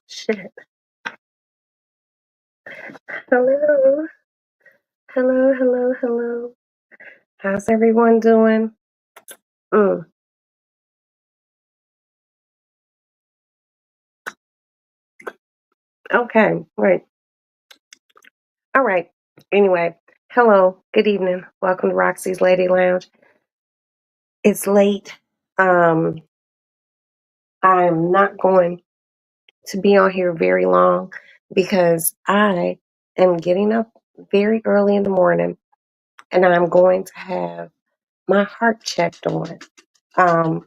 Shit. Hello. Hello, hello, hello. How's everyone doing? Mm, okay, right. All right. Anyway, hello. Good evening. Welcome to Roxy's Lady Lounge. It's late. Um, I'm not going to be on here very long because I am getting up very early in the morning and I'm going to have my heart checked on. Um,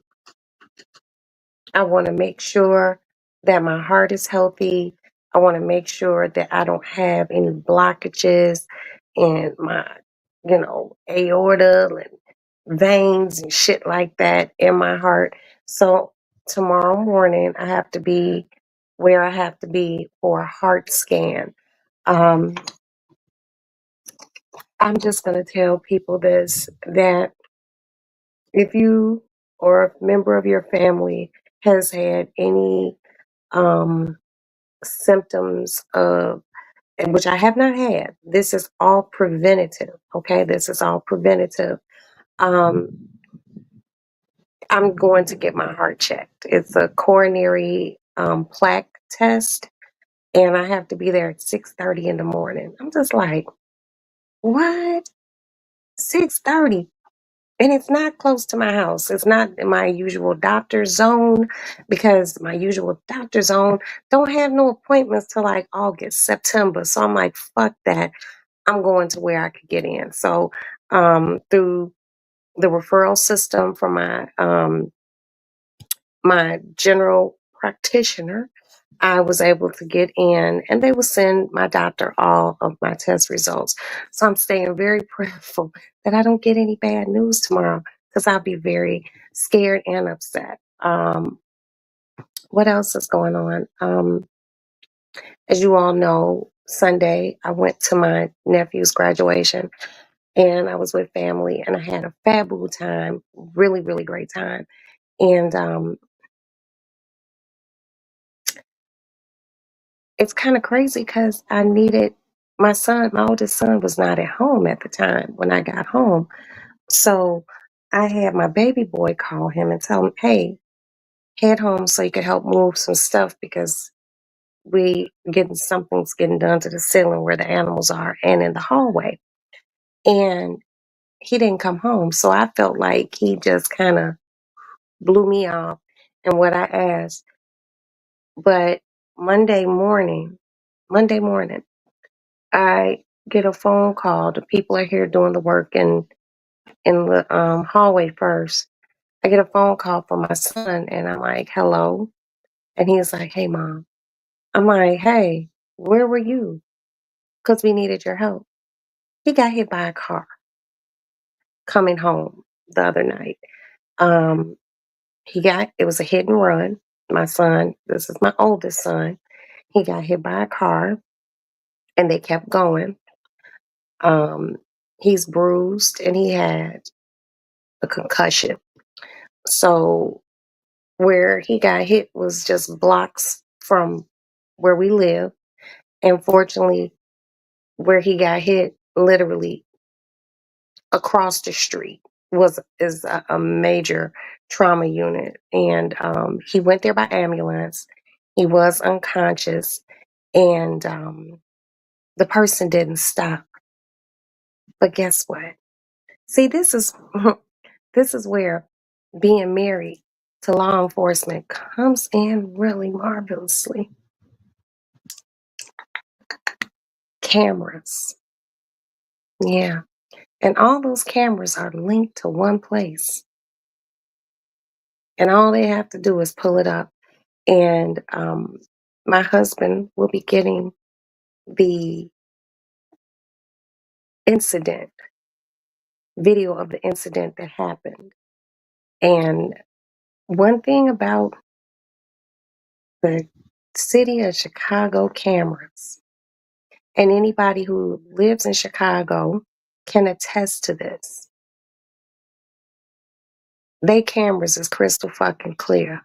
I want to make sure that my heart is healthy. I want to make sure that I don't have any blockages in my, aorta and veins and shit like that in my heart. So tomorrow morning, I have to be where I have to be for a heart scan. Um, I'm just going to tell people this that if you or a member of your family has had any um, symptoms of, and which I have not had. This is all preventative. Okay, this is all preventative. Um, I'm going to get my heart checked. It's a coronary plaque test, and I have to be there at 6:30 in the morning. I'm just like, what? 6:30? And it's not close to my house. It's not in my usual doctor zone because my usual doctor zone don't have no appointments till like August, September. So I'm like, fuck that. I'm going to where I could get in. So through the referral system from my general practitioner, I was able to get in and they will send my doctor all of my test results. So I'm staying very prayerful that I don't get any bad news tomorrow because I'll be very scared and upset. What else is going on? As you all know, Sunday I went to my nephew's graduation and I was with family and I had a fabulous time, really, really great time. And it's kind of crazy because I needed my oldest son was not at home at the time when I got home. So I had my baby boy call him and tell him, hey, head home so you could help move some stuff because something's getting done to the ceiling where the animals are and in the hallway. And he didn't come home. So I felt like he just kind of blew me off and what I asked. But Monday morning, Monday morning, I get a phone call. The people are here doing the work in the hallway first. I get a phone call from my son, and I'm like, "Hello," and he's like, "Hey, mom." I'm like, "Hey, where were you? Because we needed your help." He got hit by a car coming home the other night. Um, it was a hit and run. My son, this is my oldest son. He got hit by a car, and they kept going. Um, he's bruised, and he had a concussion. So where he got hit was just blocks from where we live. And fortunately, where he got hit, literally across the street, is a major trauma unit. And he went there by ambulance. He was unconscious, and the person didn't stop. But guess what? See, this is this is where being married to law enforcement comes in really marvelously. Cameras. Yeah. And all those cameras are linked to one place. And all they have to do is pull it up. And my husband will be getting the incident, video of the incident that happened. And one thing about the city of Chicago cameras, and anybody who lives in Chicago can attest to this, they cameras is crystal fucking clear.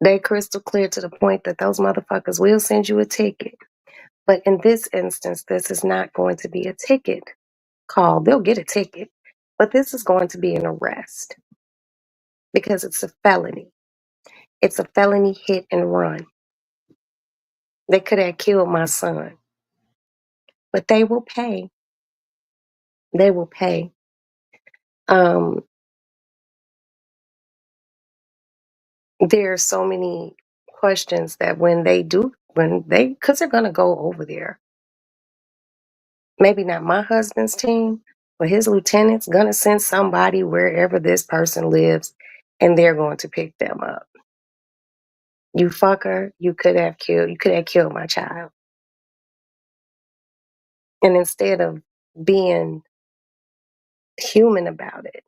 They crystal clear to the point that those motherfuckers will send you a ticket. But in this instance, this is not going to be a ticket call. They'll get a ticket, but this is going to be an arrest because it's a felony. It's a felony hit and run. They could have killed my son, but they will pay. They will pay. Um, there are so many questions that because they're going to go over there, maybe not my husband's team, but his lieutenant's going to send somebody wherever this person lives and they're going to pick them up. You fucker, you could have killed my child. And instead of being human about it,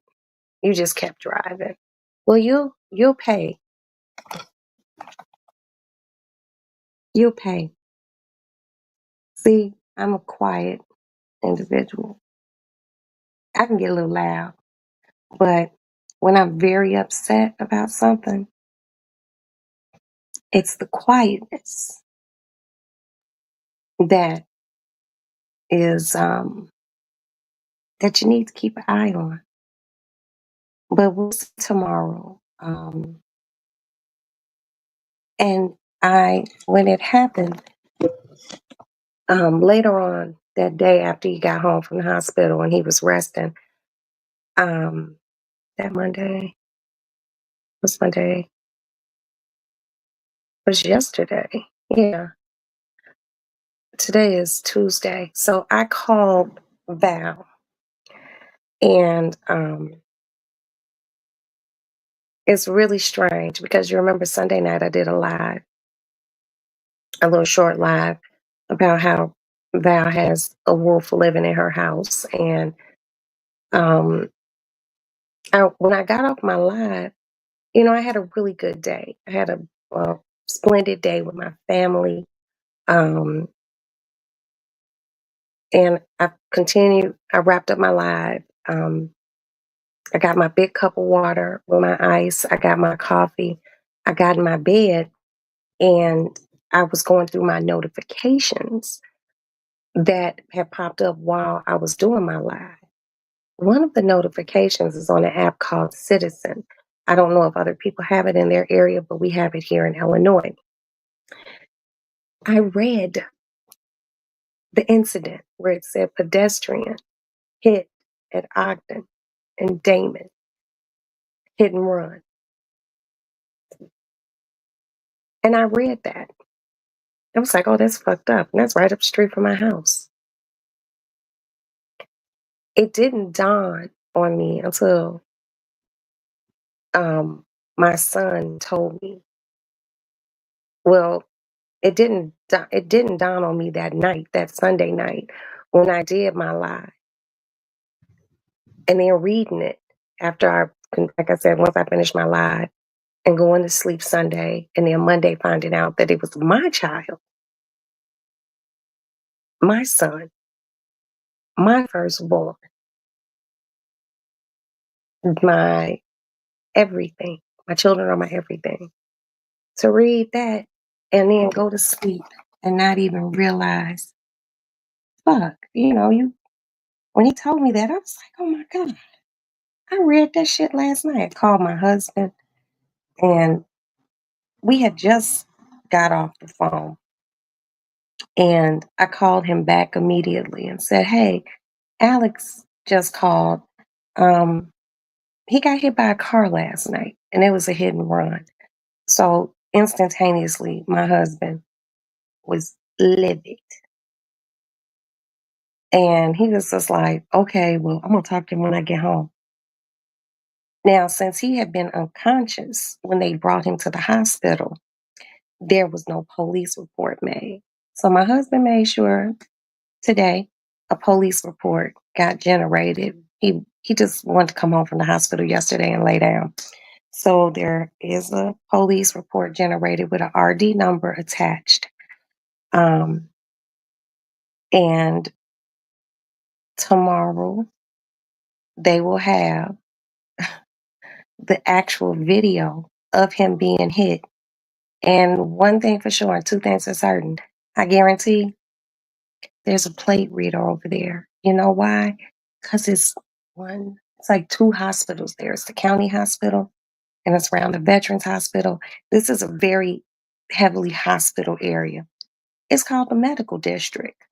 you just kept driving. Well, you'll pay. You'll pay. See, I'm a quiet individual. I can get a little loud, but when I'm very upset about something, it's the quietness that is that you need to keep an eye on. But we'll see tomorrow. And when it happened, later on that day after he got home from the hospital and he was resting, um, that Monday was Monday, was yesterday. Yeah, today is Tuesday. So I called Val, and it's really strange because you remember Sunday night I did a little short live about how Val has a wolf living in her house, and um, when I got off my live, I had a really good day. I had a splendid day with my family. Um, and I wrapped up my live. I got my big cup of water with my ice. I got my coffee. I got in my bed and I was going through my notifications that had popped up while I was doing my live. One of the notifications is on an app called Citizen. I don't know if other people have it in their area, but we have it here in Illinois. I read the incident where it said pedestrian hit at Ogden and Damon, hit and run. And I read that. I was like, oh, that's fucked up. And that's right up the street from my house. It didn't dawn on me until my son told me. Well, it didn't dawn on me that night, that Sunday night, when I did my live. And then reading it after like I said, once I finished my live and going to sleep Sunday, and then Monday finding out that it was my child, my son, my firstborn, my everything. My children are my everything. To read that and then go to sleep and not even realize, fuck, when he told me that, I was like, oh my God, I read that shit last night. I called my husband and we had just got off the phone. And I called him back immediately and said, hey, Alex just called. Um, he got hit by a car last night and it was a hit and run. So instantaneously, my husband was livid. And he was just like, okay, well, I'm going to talk to him when I get home. Now, since he had been unconscious when they brought him to the hospital, there was no police report made. So my husband made sure today a police report got generated. He just wanted to come home from the hospital yesterday and lay down. So there is a police report generated with an RD number attached. Um, and tomorrow they will have the actual video of him being hit And one thing for sure, and two things for certain, I guarantee there's a plate reader over there. You know why? Because it's like two hospitals there. It's the county hospital and it's around the Veterans Hospital. This is a very heavily hospital area. It's called the medical district.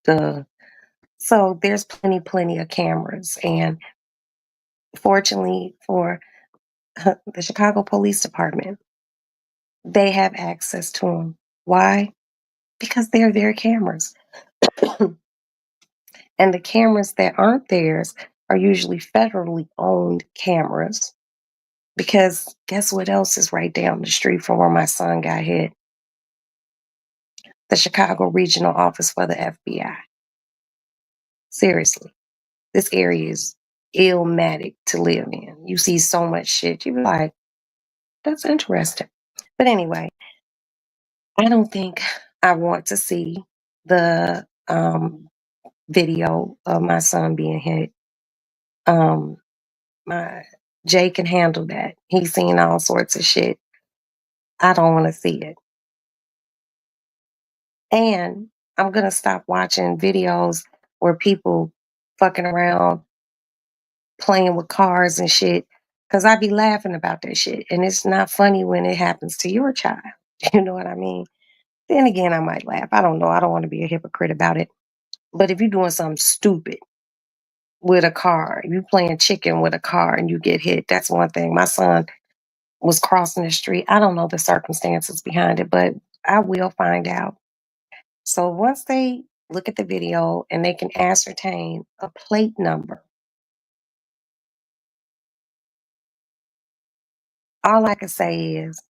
Duh. So there's plenty of cameras. And fortunately for the Chicago Police Department, they have access to them. Why? Because they're their cameras. And the cameras that aren't theirs are usually federally owned cameras. Because guess what else is right down the street from where my son got hit? The Chicago Regional Office for the FBI. Seriously, this area is illmatic to live in. You see so much shit. You be like, that's interesting. But anyway, I don't think I want to see the video of my son being hit. Um, my Jay can handle that. He's seen all sorts of shit. I don't want to see it. And I'm gonna stop watching videos where people fucking around playing with cars and shit. Cause I be laughing about that shit. And it's not funny when it happens to your child. You know what I mean? Then again, I might laugh. I don't know. I don't want to be a hypocrite about it. But if you're doing something stupid with a car, if you playing chicken with a car and you get hit, that's one thing. My son was crossing the street. I don't know the circumstances behind it, but I will find out. So once they look at the video and they can ascertain a plate number, all I can say is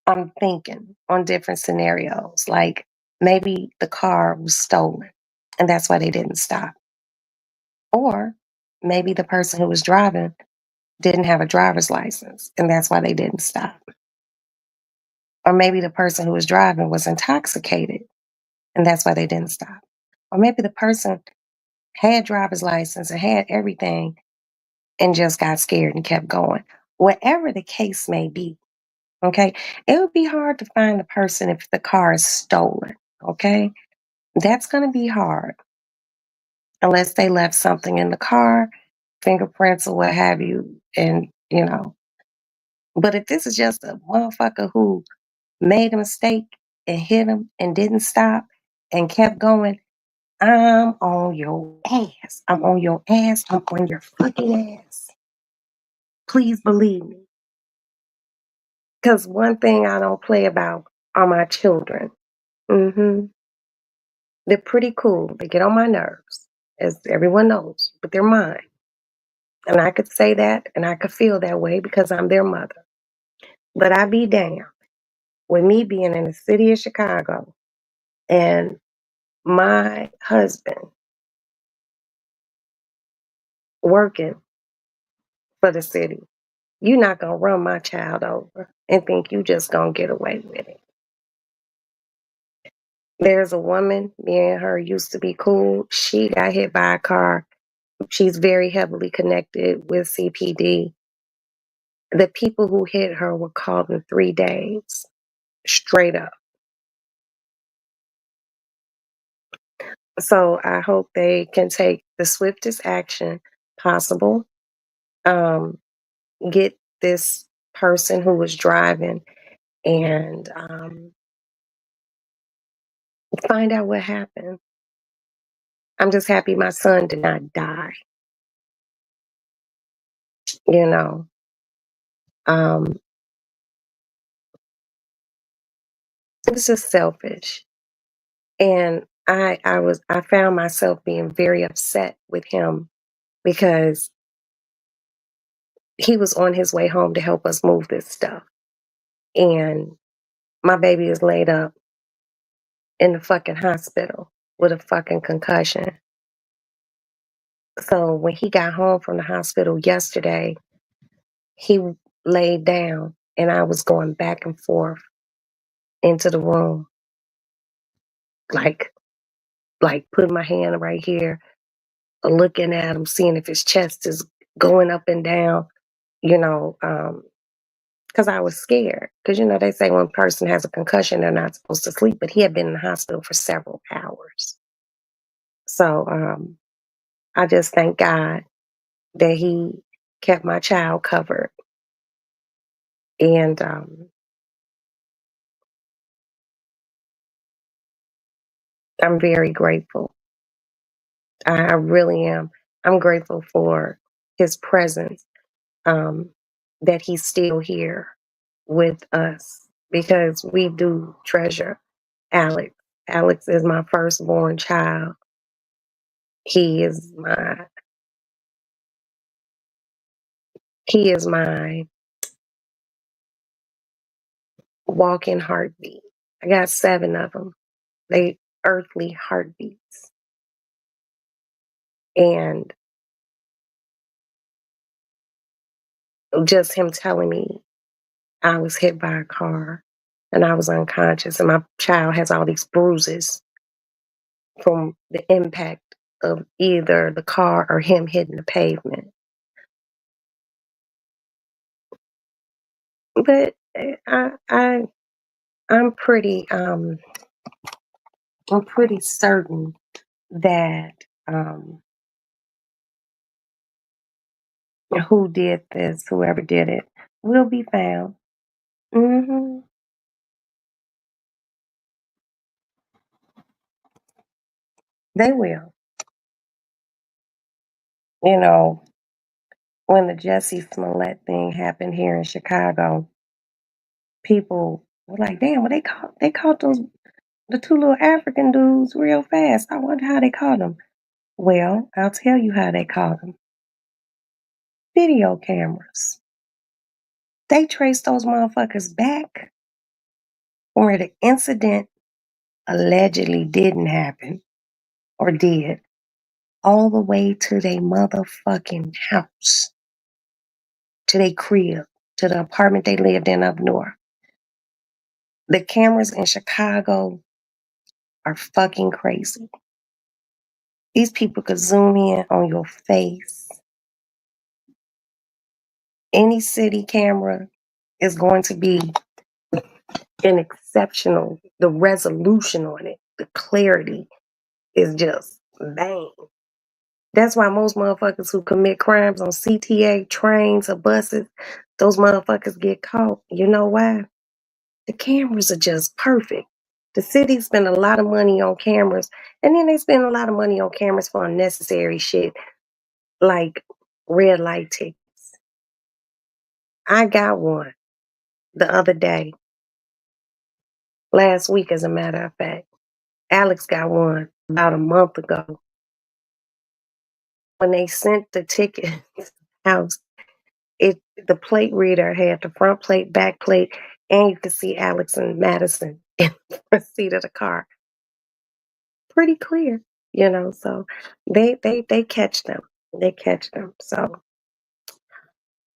I'm thinking on different scenarios. Like maybe the car was stolen and that's why they didn't stop. Or maybe the person who was driving didn't have a driver's license and that's why they didn't stop. Or maybe the person who was driving was intoxicated and that's why they didn't stop. Or maybe the person had driver's license and had everything and just got scared and kept going. Whatever the case may be, okay, it would be hard to find the person if the car is stolen, okay? That's going to be hard unless they left something in the car, fingerprints or what have you, and But if this is just a motherfucker who made a mistake and hit him and didn't stop and kept going, I'm on your ass. I'm on your ass. I'm on your fucking ass. Please believe me. Because one thing I don't play about are my children. They're pretty cool. They get on my nerves, as everyone knows, but they're mine. And I could say that and I could feel that way because I'm their mother. But I be damned with me being in the city of Chicago and my husband working for the city. You're not going to run my child over and think you just going to get away with it. There's a woman, me and her used to be cool. She got hit by a car. She's very heavily connected with CPD. The people who hit her were called in 3 days, straight up. So I hope they can take the swiftest action possible, um, get this person who was driving and find out what happened. I'm just happy my son did not die, you know. Um, it was just selfish. And I found myself being very upset with him because he was on his way home to help us move this stuff. And my baby is laid up in the fucking hospital with a fucking concussion. So when he got home from the hospital yesterday, he laid down and I was going back and forth into the room, like putting my hand right here, looking at him, seeing if his chest is going up and down, you know, because I was scared. Because, they say when a person has a concussion, they're not supposed to sleep, but he had been in the hospital for several hours. So I just thank God that he kept my child covered. And I'm very grateful. I really am. I'm grateful for his presence, um, that he's still here with us because we do treasure Alex. Alex is my firstborn child. He is my he is my walking heartbeat. I got 7 of them. They earthly heartbeats. And just him telling me I was hit by a car and I was unconscious and my child has all these bruises from the impact of either the car or him hitting the pavement. But I'm pretty I'm pretty certain that who did this, whoever did it, will be found. Hmm. They will. You know, when the Jesse Smollett thing happened here in Chicago, people were like, "Damn, well they caught those the 2 little African dudes real fast. I wonder how they caught them." Well, I'll tell you how they caught them. Video cameras. They traced those motherfuckers back from where the incident allegedly didn't happen or did, all the way to their motherfucking house, to their crib, to the apartment they lived in up north. The cameras in Chicago are fucking crazy. These people could zoom in on your face. Any city camera is going to be an exceptional, the resolution on it, the clarity is just bang. That's why most motherfuckers who commit crimes on CTA, trains, or buses, those motherfuckers get caught. You know why? The cameras are just perfect. The city spend a lot of money on cameras, and then they spend a lot of money on cameras for unnecessary shit like red light tickets. I got one the other day, last week, as a matter of fact. Alex got one about a month ago. When they sent the ticket house, the plate reader had the front plate, back plate, and you could see Alex and Madison in the front seat of the car. Pretty clear, so they catch them. They catch them. So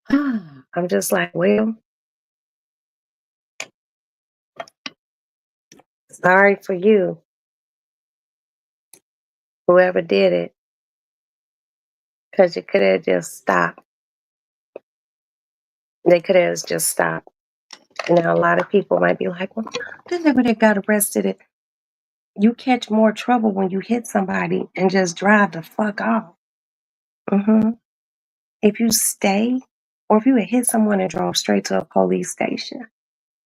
I'm just like, well, sorry for you, whoever did it, because you could have just stopped. They could have just stopped. Now a lot of people might be like, well, they never they got arrested. You catch more trouble when you hit somebody and just drive the fuck off. Hmm. If you stay, or if you had hit someone and drove straight to a police station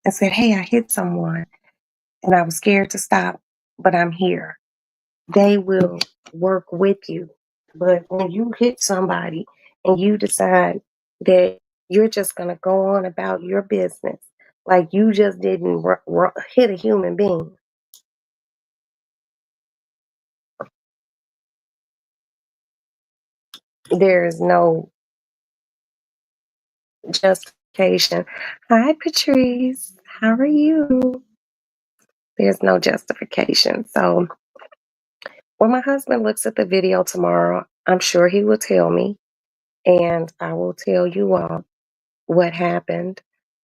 and said, "Hey, I hit someone and I was scared to stop, but I'm here," they will work with you. But when you hit somebody and you decide that you're just going to go on about your business, like you just didn't hit a human being, there is no justification. Hi, Patrice. How are you? There's no justification. So when my husband looks at the video tomorrow, I'm sure he will tell me, and I will tell you all what happened.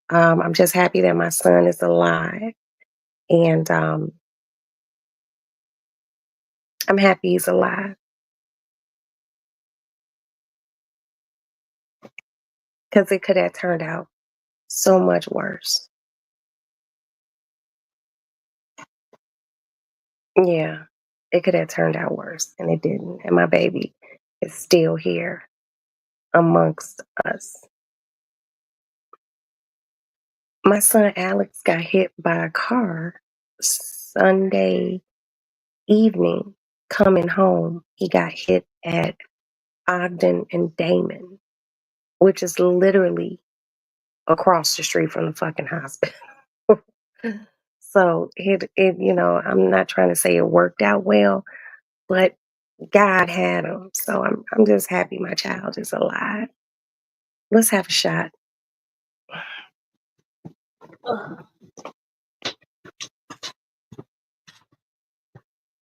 I'm just happy that my son is alive, and I'm happy he's alive because it could have turned out So much worse. Yeah, it could have turned out worse, and it didn't. And my baby is still here amongst us. My son Alex got hit by a car Sunday evening coming home. He got hit at Ogden and Damon, which is literally across the street from the fucking hospital. So I'm not trying to say it worked out well, but God had him. So I'm just happy my child is alive. Let's have a shot. Ugh.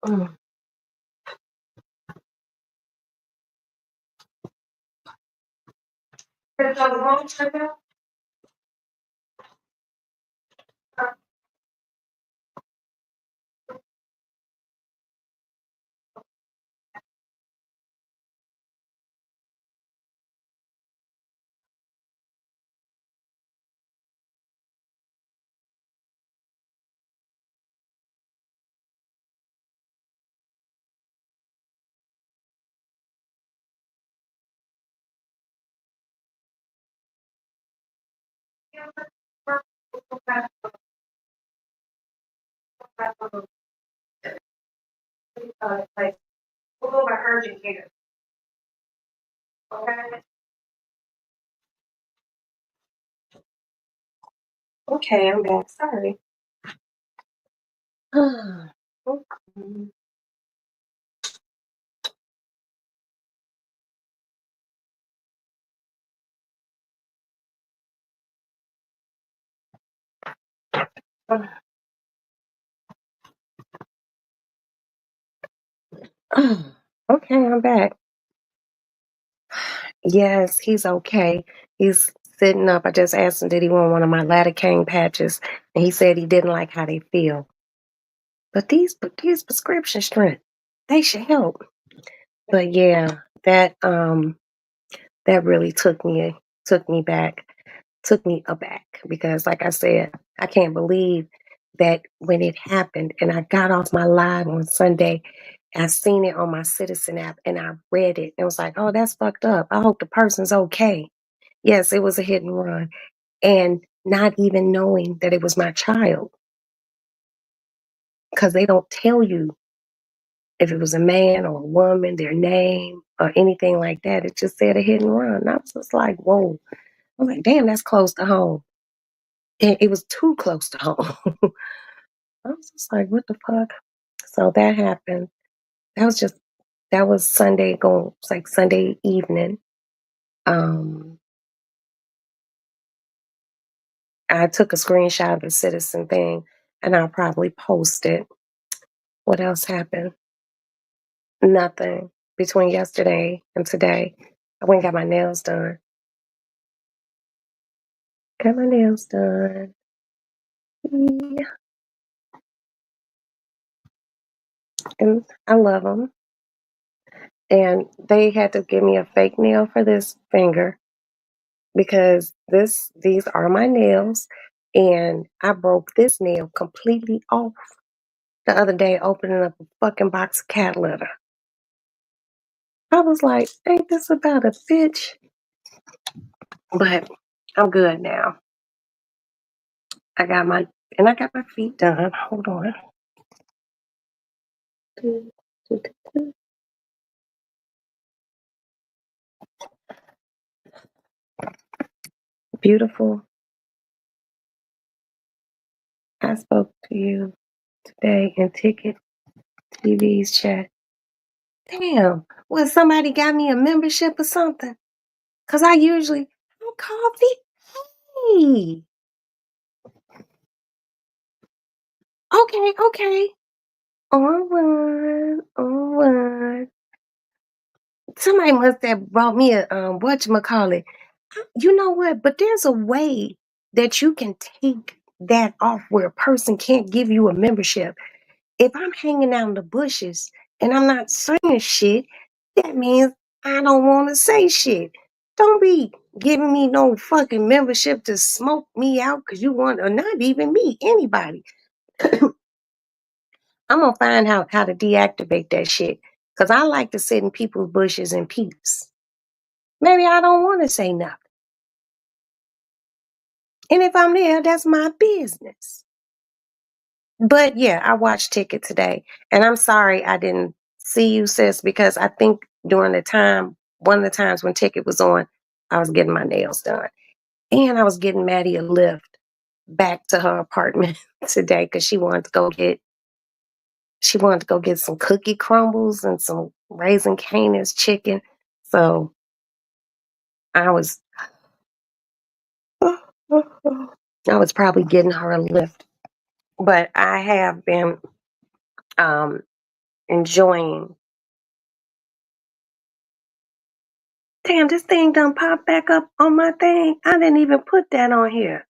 Mm. Is that wrong, sugar? Like, we'll go by urgent care. Okay. Okay, I'm back. Sorry. Okay. Okay, I'm back. Yes, he's okay. He's sitting up. I just asked him, did he want one of my lidocaine patches, and he said he didn't like how they feel. But these prescription strength, they should help. But yeah, that really took me back, took me aback because, like I said, I can't believe that when it happened, and I got off my live on Sunday. I seen it on my Citizen app and I read it. It was like, oh, that's fucked up. I hope the person's okay. Yes, it was a hit and run. And not even knowing that it was my child because they don't tell you if it was a man or a woman, their name or anything like that. It just said a hit and run. And I was just like, whoa. I was like, damn, that's close to home. And it was too close to home. I was just like, what the fuck? So that happened. That was just, that was Sunday going, it's like Sunday evening. Um, I took a screenshot of the Citizen thing and I'll probably post it. What else happened? Nothing between yesterday and today. I went and got my nails done. Got my nails done. Yeah, and I love them. And they had to give me a fake nail for this finger because these are my nails, and I broke this nail completely off the other day opening up a fucking box of cat litter. I was like, ain't this about a bitch? But I'm good now. I got my feet done. Hold on. Beautiful. I spoke to you today in Ticket TV's chat. Damn. Well, somebody got me a membership or something? Because I usually don't coffee. Hey. Okay, okay. All right. All right. Somebody must have brought me a whatchamacallit. You know what? But there's a way that you can take that off where a person can't give you a membership. If I'm hanging out in the bushes and I'm not saying shit, that means I don't want to say shit. Don't be giving me no fucking membership to smoke me out because you want, or not even me, anybody. I'm gonna find out how to deactivate that shit. Cause I like to sit in people's bushes in peace. Maybe I don't want to say nothing. And if I'm there, that's my business. But yeah, I watched Ticket today. And I'm sorry I didn't see you, sis, because I think during the time, one of the times when Ticket was on, I was getting my nails done. And I was getting Maddie a lift back to her apartment today because she wanted to go get some cookie crumbles and some raisin canis chicken. So I was I was probably getting her a lift. But I have been um enjoying. Damn, this thing done popped back up on my thing. I didn't even put that on here.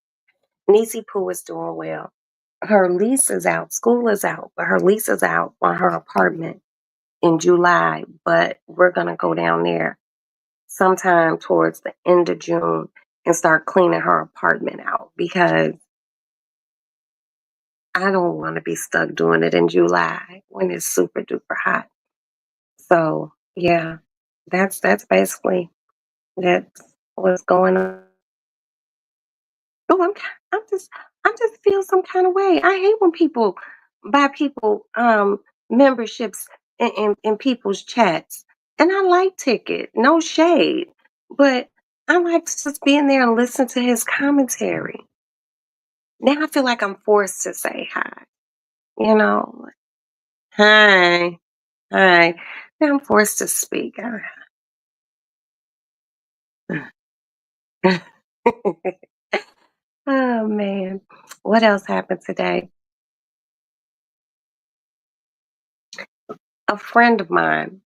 Niecy Pooh is doing well. Her lease is out. School is out, but her lease is out on her apartment in July. But we're gonna go down there sometime towards the end of June and start cleaning her apartment out because I don't want to be stuck doing it in July when it's super duper hot. So yeah, that's basically that's what's going on. Oh, I'm just feel some kind of way. I hate when people buy people memberships in people's chats. And I like Ticket, no shade. But I like to just be in there and listen to his commentary. Now I feel like I'm forced to say hi. You know, like, hi, hi. Now I'm forced to speak. Oh man. What else happened today? A friend of mine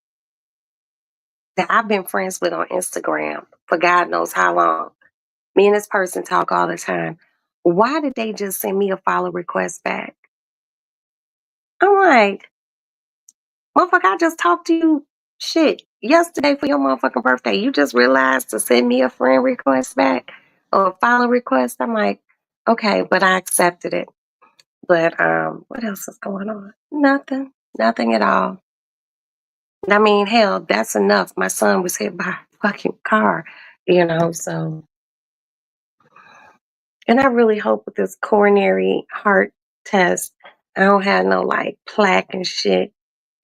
that I've been friends with on Instagram for God knows how long. Me and this person talk all the time. Why did they just send me a follow request back? I'm like, motherfucker, I just talked to you shit yesterday for your motherfucking birthday. You just realized to send me a friend request back or a follow request. I'm like, okay, but I accepted it. But what else is going on? Nothing. Nothing at all. I mean, hell, that's enough. My son was hit by a fucking car, so and I really hope with this coronary heart test, I don't have no like plaque and shit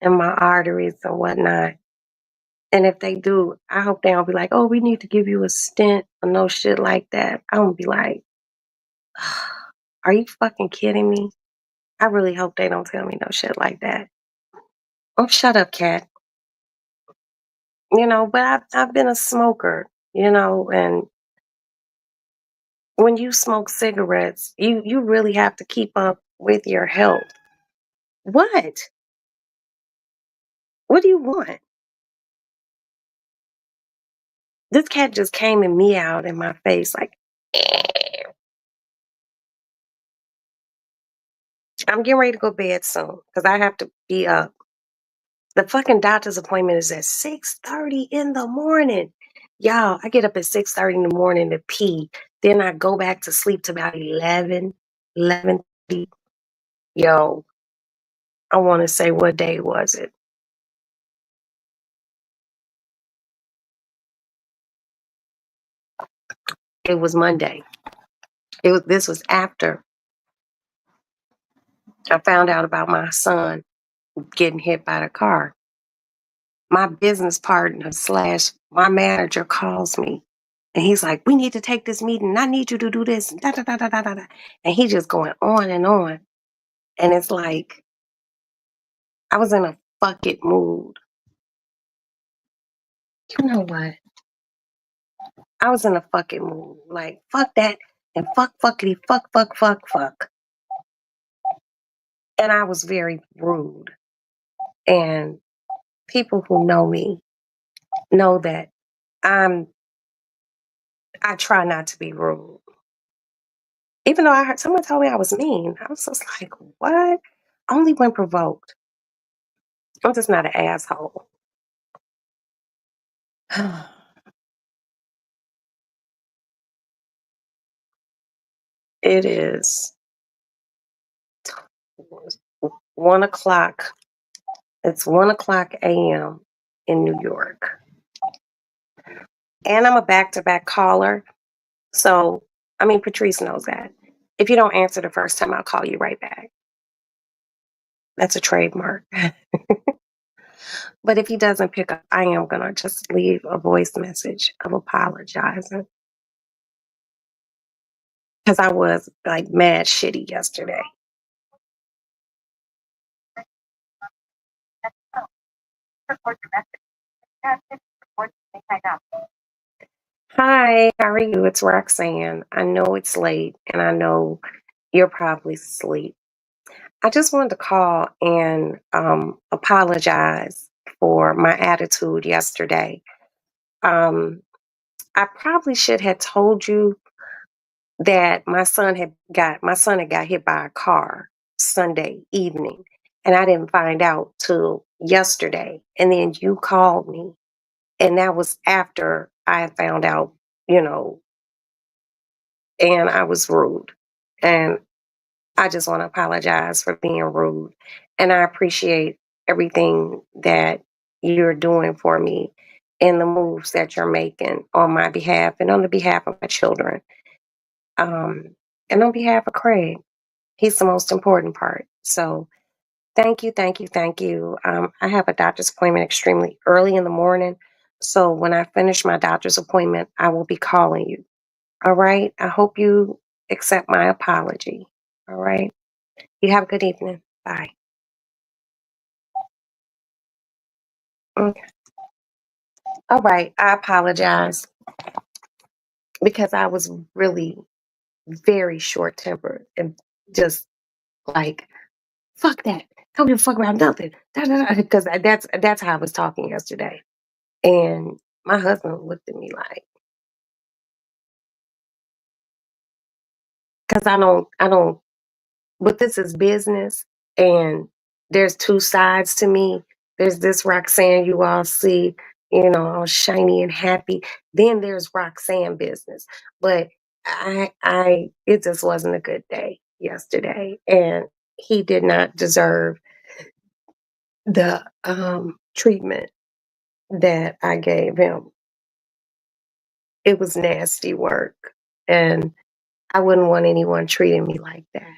in my arteries and whatnot. And if they do, I hope they don't be like, oh, we need to give you a stent or no shit like that. I don't be like, are you fucking kidding me? I really hope they don't tell me no shit like that. Oh, shut up, cat. But I've been a smoker, and when you smoke cigarettes, you really have to keep up with your health. What? What do you want? This cat just came and meowed in my face like, I'm getting ready to go to bed soon because I have to be up. The fucking doctor's appointment is at 6:30 in the morning. Y'all, I get up at 6:30 in the morning to pee. Then I go back to sleep to about 11:30. Yo, I want to say, what day was it? It was Monday. This was after I found out about my son getting hit by the car. My business partner slash my manager calls me and he's like, we need to take this meeting. I need you to do this. Da, da, da, da, da, da. Da." And he's just going on and on. And it's like, I was in a fuck it mood. You know what? I was in a fucking mood. Like, fuck that. And fuck, fuckity, fuck, fuck, fuck, fuck. And I was very rude. And people who know me know that I'm, I try not to be rude. Even though I heard someone told me I was mean, I was just like, what? Only when provoked. I'm just not an asshole. It is 1 o'clock. It's 1 o'clock a.m. in New York. And I'm a back to back caller. So, I mean, Patrice knows that. If you don't answer the first time, I'll call you right back. That's a trademark. But if he doesn't pick up, I am going to just leave a voice message of apologizing because I was like mad shitty yesterday. Hi, how are you? It's Roxanne. I know it's late and I know you're probably asleep. I just wanted to call and apologize for my attitude yesterday. Um, I probably should have told you that my son had got hit by a car Sunday evening, and I didn't find out till yesterday. And then you called me, and that was after I had found out, you know, and I was rude. And I just want to apologize for being rude. And I appreciate everything that you're doing for me and the moves that you're making on my behalf and on the behalf of my children. Um, and on behalf of Craig, he's the most important part. So thank you, thank you, thank you. I have a doctor's appointment extremely early in the morning. So when I finish my doctor's appointment, I will be calling you. All right. I hope you accept my apology. All right. You have a good evening. Bye. Okay. All right. I apologize because I was really very short tempered and just like, fuck that. I don't give a fuck about nothing. Because that's how I was talking yesterday. And my husband looked at me like, because I don't, but this is business and there's two sides to me. There's this Roxanne you all see, all shiny and happy. Then there's Roxanne business. But it just wasn't a good day yesterday. And he did not deserve the treatment that I gave him. It was nasty work. And I wouldn't want anyone treating me like that.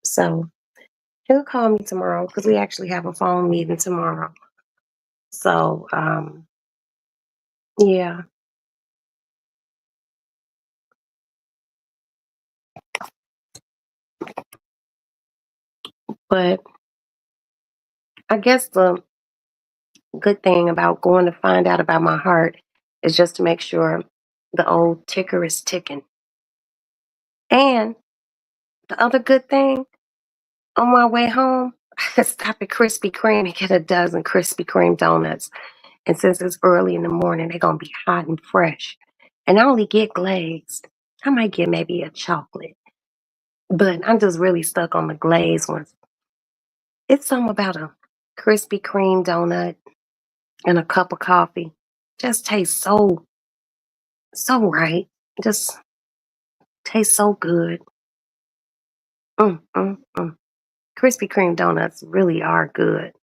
So he'll call me tomorrow because we actually have a phone meeting tomorrow. So, yeah, but I guess the good thing about going to find out about my heart is just to make sure the old ticker is ticking. And the other good thing, on my way home, I stop at Krispy Kreme and get a dozen Krispy Kreme donuts. And since it's early in the morning, they're going to be hot and fresh. And I only get glazed. I might get maybe a chocolate, but I'm just really stuck on the glazed ones. It's something about a Krispy Kreme donut and a cup of coffee. Just tastes so right. Just tastes so good. Mm, mm, mm. Krispy Kreme donuts really are good.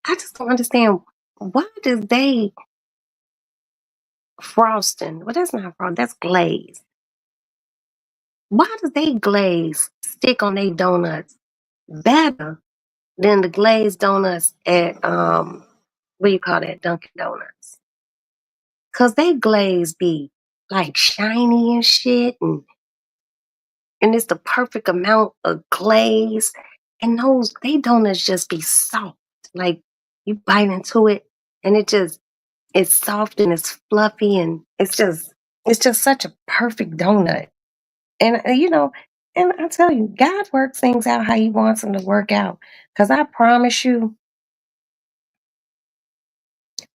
I just don't understand why do they frosting? Well, that's not frosting. That's glaze. Why do they glaze stick on their donuts better than the glazed donuts at what do you call that, Dunkin' Donuts? Cause they glaze be like shiny and shit, and it's the perfect amount of glaze. And those they donuts just be soft. Like you bite into it, and it's soft and it's fluffy, and it's just such a perfect donut. And and I tell you, God works things out how He wants them to work out. Cause I promise you,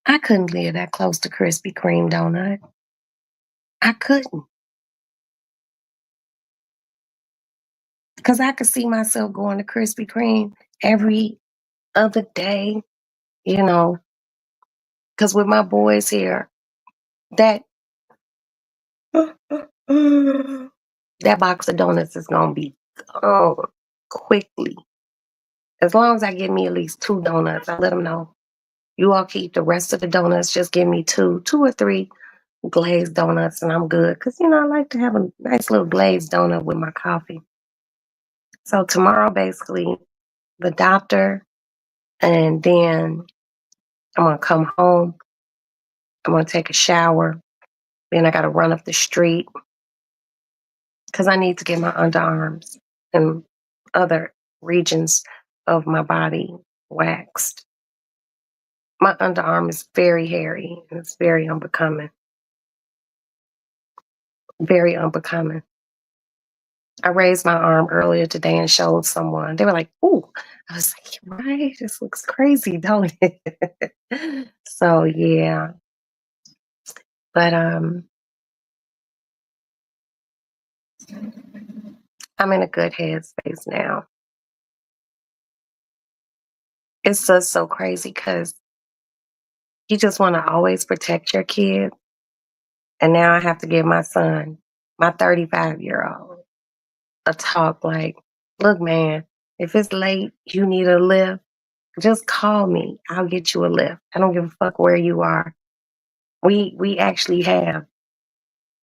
I couldn't live that close to Krispy Kreme donut. I couldn't. Because I could see myself going to Krispy Kreme every other day, you know, because with my boys here, that That box of donuts is gonna be gone quickly. As long as I get me at least 2 donuts, I let them know, "You all keep the rest of the donuts, just give me 2 or 3 glazed donuts and I'm good." Because I like to have a nice little glazed donut with my coffee. So tomorrow, basically, the doctor, and then I'm gonna come home, I'm gonna take a shower, then I gotta run up the street because I need to get my underarms and other regions of my body waxed. My underarm is very hairy and it's very unbecoming. Very unbecoming. I raised my arm earlier today and showed someone. They were like, "Ooh." I was like, "Right? This looks crazy, don't it?" So yeah. But I'm in a good headspace now. It's just so crazy because you just want to always protect your kid. And now I have to give my son, my 35-year-old, a talk like, "Look, man, if it's late, you need a lift, just call me. I'll get you a lift. I don't give a fuck where you are." We actually have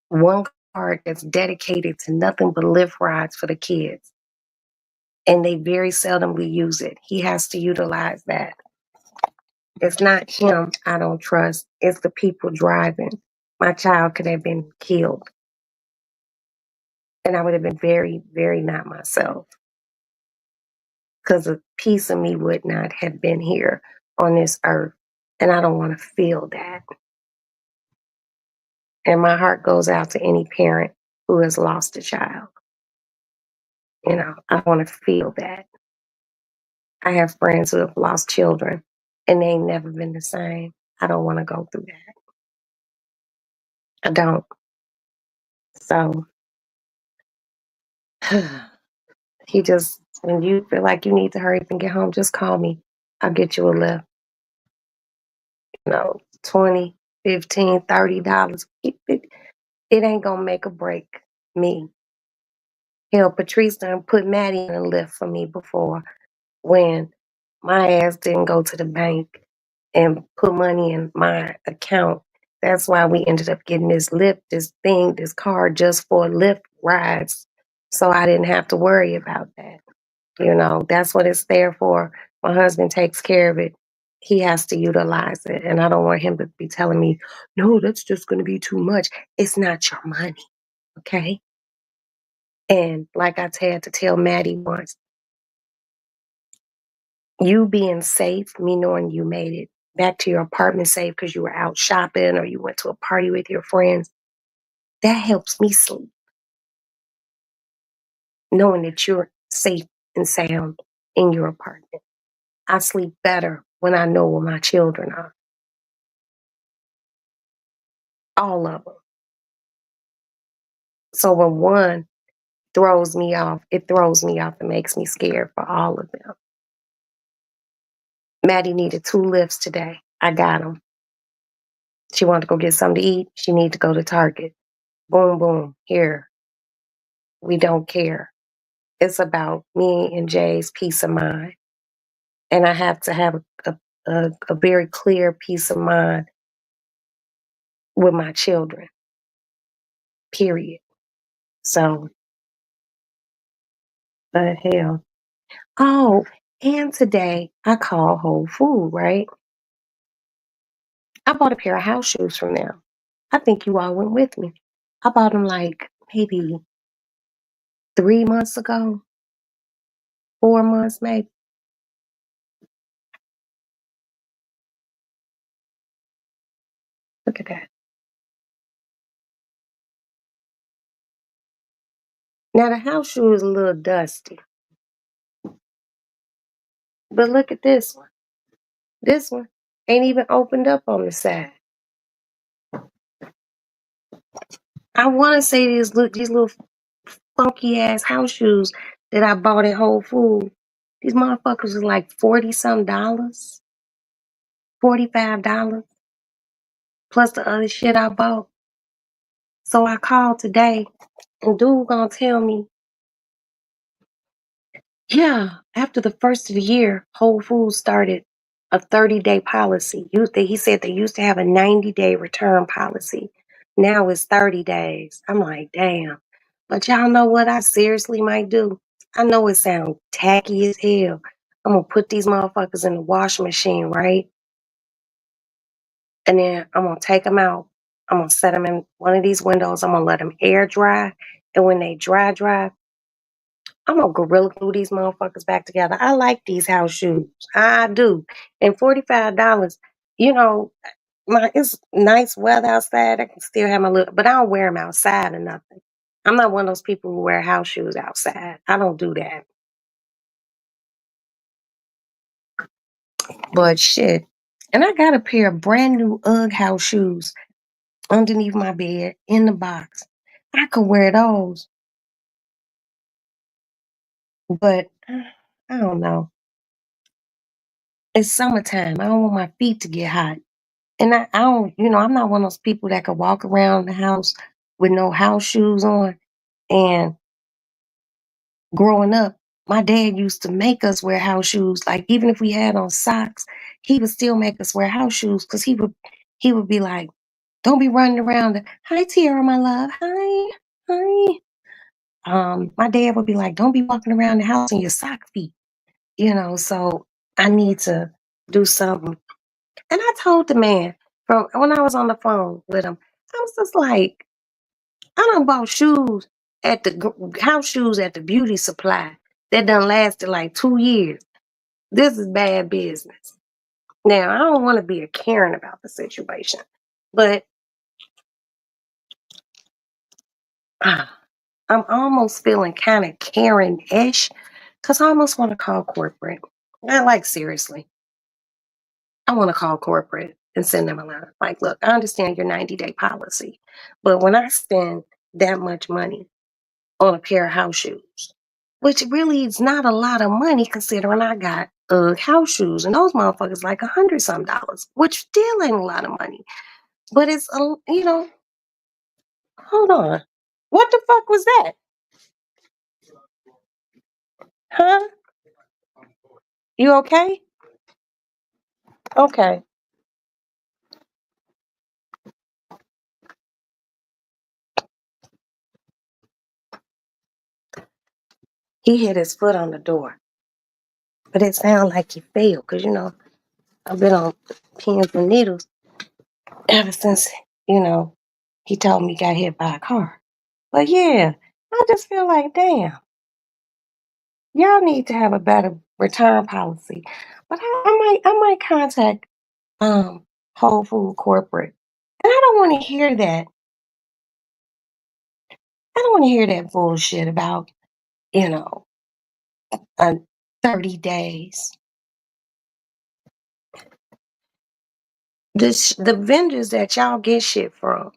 one card that's dedicated to nothing but lift rides for the kids. And they very seldomly use it. He has to utilize that. It's not him I don't trust, it's the people driving. My child could have been killed, and I would have been very, very not myself because a piece of me would not have been here on this earth. And I don't want to feel that. And my heart goes out to any parent who has lost a child. I want to feel that. I have friends who have lost children and they ain't never been the same. I don't want to go through that. I don't. So when you feel like you need to hurry up and get home, just call me. I'll get you a lift. 20, 15, $30. It ain't gonna make or break me. Hell, Patrice done put Maddie in a lift for me before when my ass didn't go to the bank and put money in my account. That's why we ended up getting this lift, this car just for lift rides. So I didn't have to worry about that. That's what it's there for. My husband takes care of it. He has to utilize it. And I don't want him to be telling me, "No, that's just going to be too much." It's not your money. Okay. And like I had to tell Maddie once, you being safe, me knowing you made it back to your apartment safe because you were out shopping or you went to a party with your friends, that helps me sleep, knowing that you're safe and sound in your apartment. I sleep better when I know where my children are, all of them. So when one throws me off, it throws me off and makes me scared for all of them. Maddie needed 2 lifts today. I got them. She wanted to go get something to eat. She needed to go to Target. Boom, boom. Here. We don't care. It's about me and Jay's peace of mind. And I have to have a very clear peace of mind with my children, period. So, but hell. Oh, and today I called Whole Food, right? I bought a pair of house shoes from them. I think you all went with me. I bought them like maybe 3 months ago, 4 months maybe. Look at that. Now the house shoe is a little dusty, but look at this one. This one ain't even opened up on the side. I want to say these little funky ass house shoes that I bought at Whole Foods. These motherfuckers was like 40 some dollars, $45 plus the other shit I bought. So I called today And dude gonna tell me, yeah, after the first of the year, Whole Foods started a 30-day policy. He said they used to have a 90-day return policy. Now it's 30 days. I'm like, damn. But y'all know what I seriously might do? I know it sounds tacky as hell. I'm gonna put these motherfuckers in the washing machine, right? And then I'm gonna take them out. I'm gonna set them in one of these windows. I'm gonna let them air dry. And when they dry, I'm gonna gorilla glue these motherfuckers back together. I like these house shoes. I do. And $45, you know, it's nice weather outside. I can still have my little, but I don't wear them outside or nothing. I'm not one of those people who wear house shoes outside. I don't do that. But shit. And I got a pair of brand new UGG house shoes underneath my bed in the box. I could wear those, but I don't know. It's summertime. I don't want my feet to get hot. And I don't, I'm not one of those people that could walk around the house with no house shoes on. And growing up, my dad used to make us wear house shoes. Like even if we had on socks, he would still make us wear house shoes because he would be like, "Don't be running around. Hi, Tiara, my love. Hi, hi." My dad would be like, "Don't be walking around the house in your sock feet." So I need to do something. And I told the man from when I was on the phone with him, I was just like, I done bought shoes at the house shoes at the beauty supply that done lasted like 2 years. This is bad business. Now I don't want to be a Karen about the situation, but I'm almost feeling kind of Karen-ish because I almost want to call corporate. Not like seriously. I want to call corporate and send them a letter. Like, look, I understand your 90-day policy, but when I spend that much money on a pair of house shoes, which really is not a lot of money considering I got house shoes and those motherfuckers like $100 some, which still ain't a lot of money. But it's hold on, what the fuck was that? Huh? You okay? Okay. He hit his foot on the door, but it sounded like he fell because I've been on pins and needles ever since you know he told me he got hit by a car. But yeah, I just feel like damn. Y'all need to have a better return policy. But I might contact Whole Food Corporate. And I don't want to hear that. I don't want to hear that bullshit about, you know, uh, 30 days. The vendors that y'all get shit from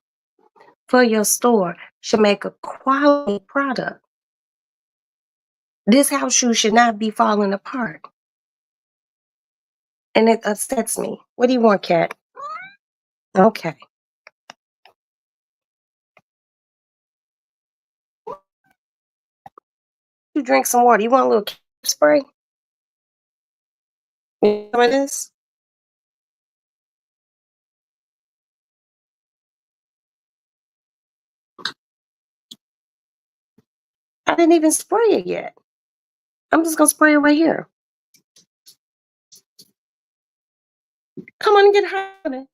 for your store should make a quality product. This house shoe should not be falling apart. And it upsets me. What do you want, Cat? Okay. You drink some water. You want a little spray? You want this? I didn't even spray it yet. I'm just gonna spray it right here. Come on and get hot.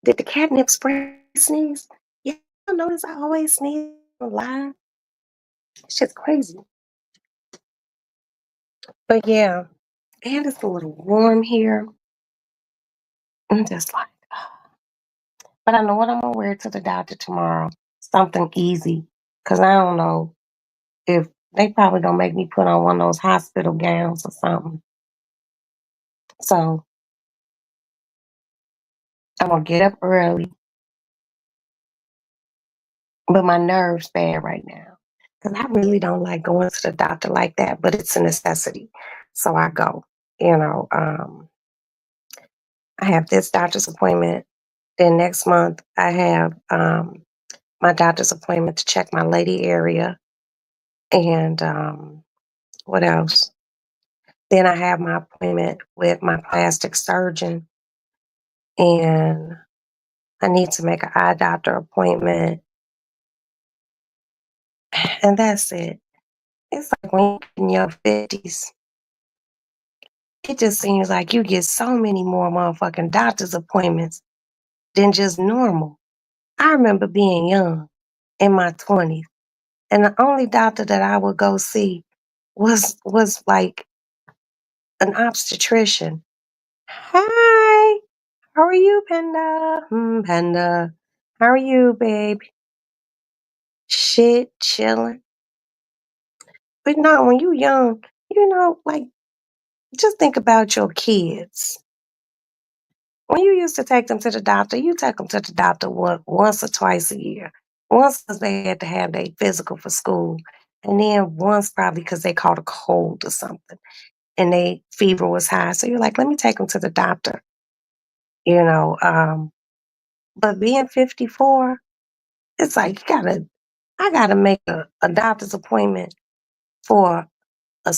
Did the catnip spray sneeze? Yeah, I notice I always sneeze live. Shit's crazy. But yeah, and it's a little warm here. I'm just like, but I know what I'm gonna wear to the doctor tomorrow. Something easy. Cause I don't know if they probably gonna make me put on one of those hospital gowns or something. So I'm gonna get up early, but my nerves bad right now. Cause I really don't like going to the doctor like that, but it's a necessity. So I go. You know, I have this doctor's appointment Then next month, I have my doctor's appointment to check my lady area. And what else? Then I have my appointment with my plastic surgeon, and I need to make an eye doctor appointment. And that's it. It's like when you're in your 50s, it just seems like you get so many more motherfucking doctor's appointments than just normal. I remember being young in my 20s, and the only doctor that I would go see was like an obstetrician. Hi, how are you, Panda? Panda. How are you, babe? Shit, chilling. But no, when you young, like just think about your kids. When you used to take them to the doctor, you take them to the doctor once or twice a year. Once 'cause they had to have their physical for school, and then once probably because they caught a cold or something, and they fever was high. So you're like, let me take them to the doctor, you know. But being 54, it's like I gotta make a doctor's appointment for a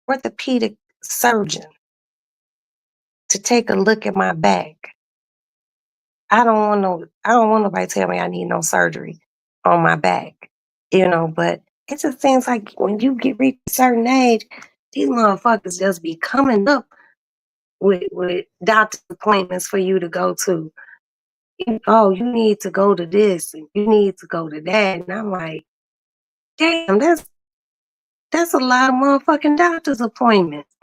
orthopedic surgeon to take a look at my back. I don't want nobody to tell me I need no surgery on my back, but it just seems like when you get reach a certain age, these motherfuckers just be coming up with doctor's appointments for you to go to. Oh, you need to go to this and you need to go to that. And I'm like, damn, that's a lot of motherfucking doctor's appointments.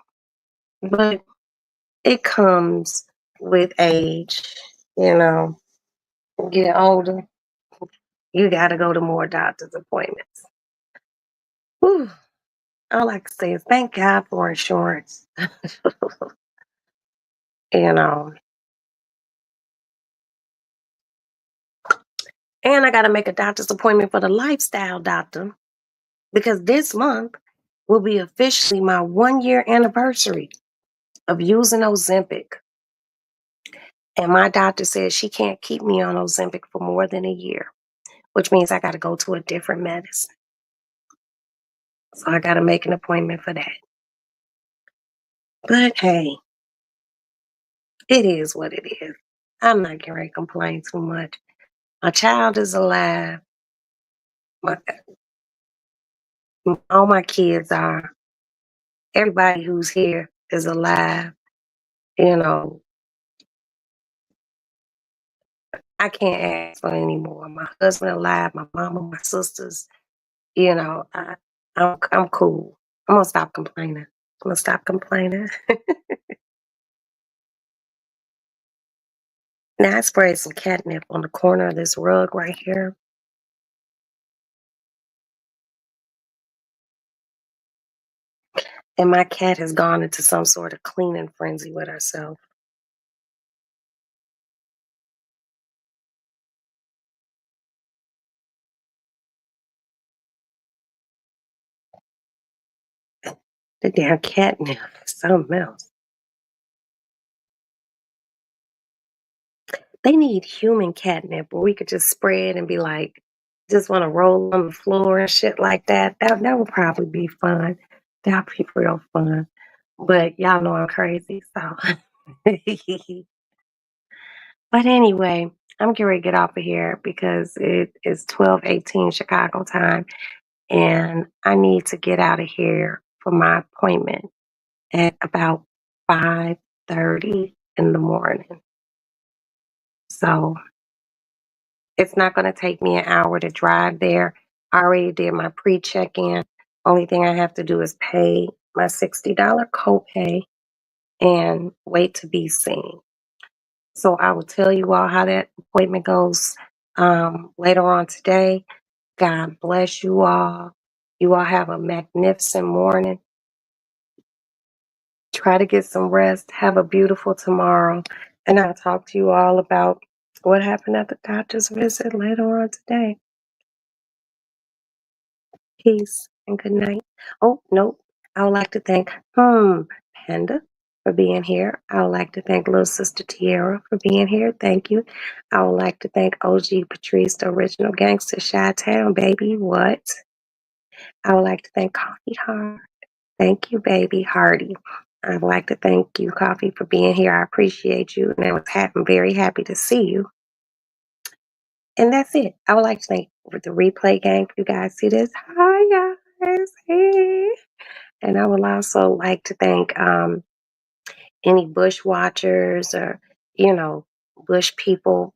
But it comes with age, you know. Get older, you got to go to more doctor's appointments. Whew. All I can say is thank God for insurance. you know. And I got to make a doctor's appointment for the lifestyle doctor because this month will be officially my 1 year anniversary of using Ozempic. And my doctor says she can't keep me on Ozempic for more than a year, which means I got to go to a different medicine. So I got to make an appointment for that. But hey, it is what it is. I'm not going to complain too much. My child is alive. My, all my kids are. Everybody who's here is alive. You know, I can't ask for any more. My husband alive, my mama, my sisters. I'm cool. I'm gonna stop complaining. I'm gonna stop complaining. Now I sprayed some catnip on the corner of this rug right here. And my cat has gone into some sort of cleaning frenzy with herself. The damn catnip is something else. They need human catnip where we could just spread and be like, just want to roll on the floor and shit like that. That would probably be fun. That'd be real fun. But y'all know I'm crazy, so. But anyway, I'm getting ready to get off of here because it is 12:18 Chicago time, and I need to get out of here for my appointment at about 5:30 in the morning. So it's not going to take me an hour to drive there. I already did my pre-check-in. Only thing I have to do is pay my $60 copay and wait to be seen. So I will tell you all how that appointment goes later on today. God bless you all. You all have a magnificent morning. Try to get some rest. Have a beautiful tomorrow. And I'll talk to you all about what happened at the doctor's visit later on today. Peace and good night. Oh, no. I would like to thank Panda for being here. I would like to thank little sister Tiara for being here. Thank you. I would like to thank OG Patrice, the original gangster, Chi Town, baby. What? I would like to thank Coffee Heart. Thank you, baby Hardy. I'd like to thank you, Coffee, for being here. I appreciate you, and I'm very happy to see you. And that's it. I would like to thank the replay gang. If you guys see this, hi guys, hey. And I would also like to thank any bush watchers or bush people.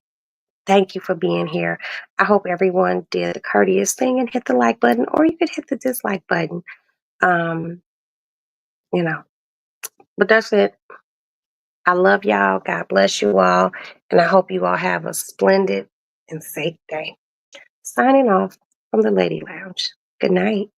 Thank you for being here. I hope everyone did the courteous thing and hit the like button, or you could hit the dislike button. Um, you know, but that's it. I love y'all. God bless you all. And I hope you all have a splendid and safe day. Signing off from the Lady Lounge. Good night.